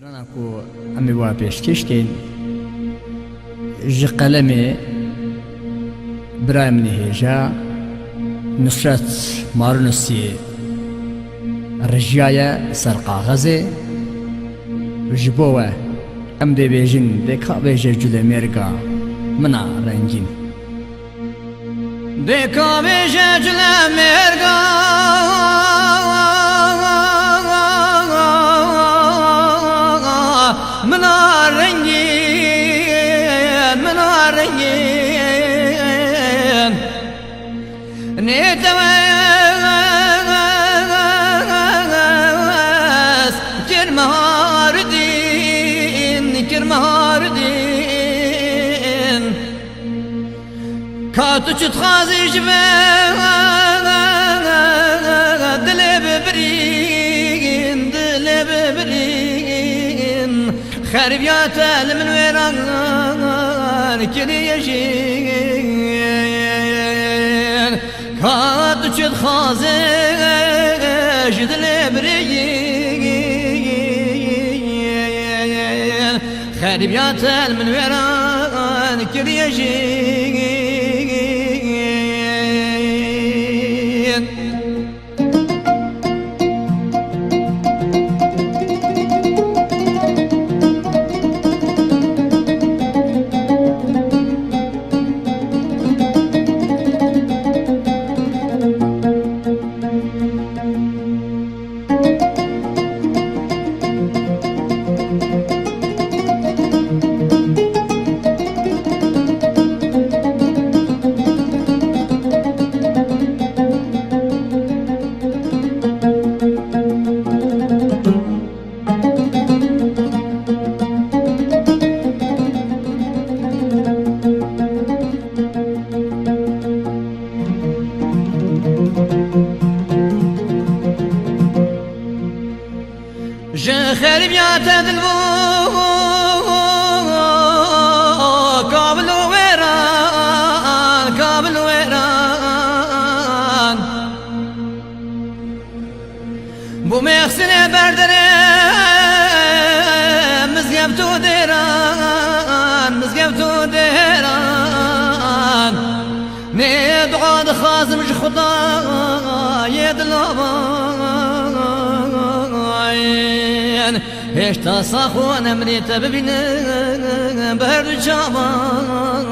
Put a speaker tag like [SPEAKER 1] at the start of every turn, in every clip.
[SPEAKER 1] رانكو أمي وابيش كيشكين جي قلمي برايم نهيجا نصرت مارنسي رجايا سرقا غزي جبوه أم دي بيجين ديكا بيجي جولي ميرقا منا رنجين ديكا بيجي جولي ميرقا منا رنجين نيتواس كرمهاردين كاتو تخازي جبال دلب برين خربيات من ويران كلي يجين كاتو تخازي دلب برين خربيات من ويران كلي يجين خرب يا تدلو قابل ويران بو ميخسن بردره مزقبتو ديران ندعو دخازم خدا يدلوان هشتا صاخوان امريت ببين برد جابان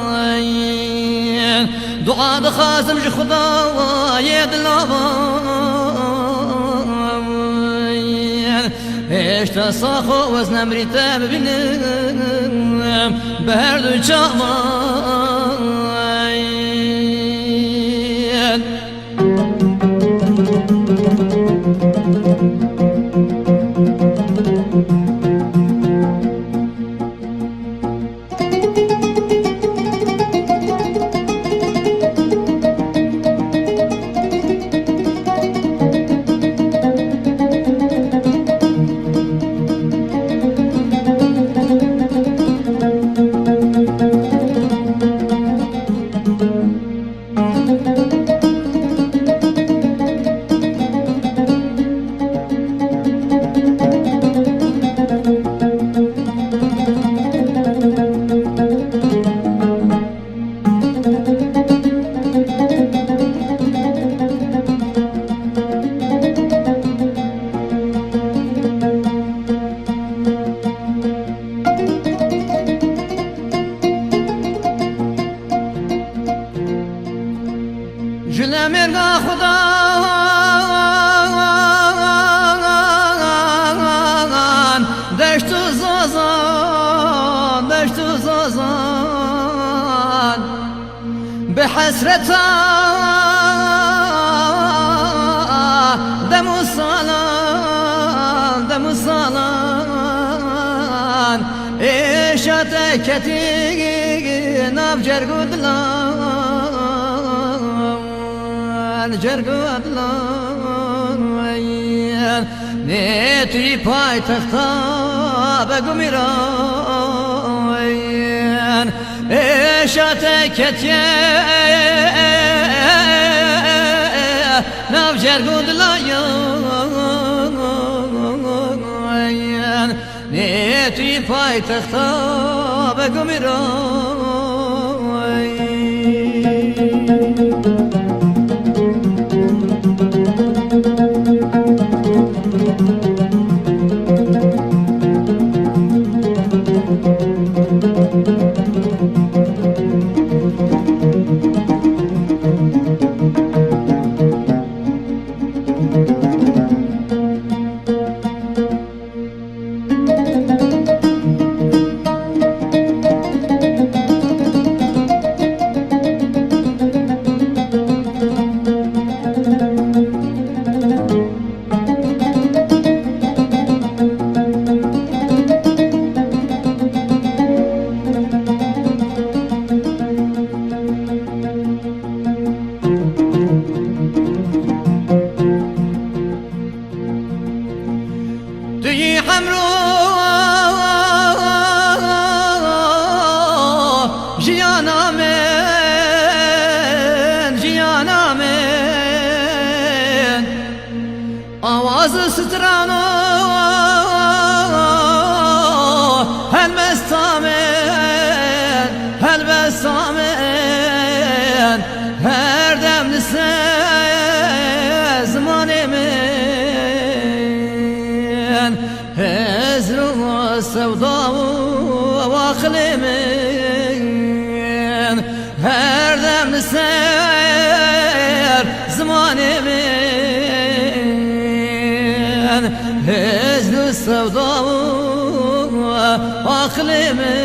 [SPEAKER 1] دعا دخازم خدا يدلوان هشتا صاخو وزن امريت ببين برد جابان جل مرغا خدا دشت زازان بحسرتا دم الصالان إيشات كتي نافجر قدلان جرگودلان نتوی پای تختا بگمیران اشات کتیه ناف جرگودلان توی پایتختا بگو میرای توی همراه جیانا من آواز سترانو هلبستا من هر دم نسه زمان من هزر السودا وعقل من هر دم نسير زمان من هزر السودا وعقل من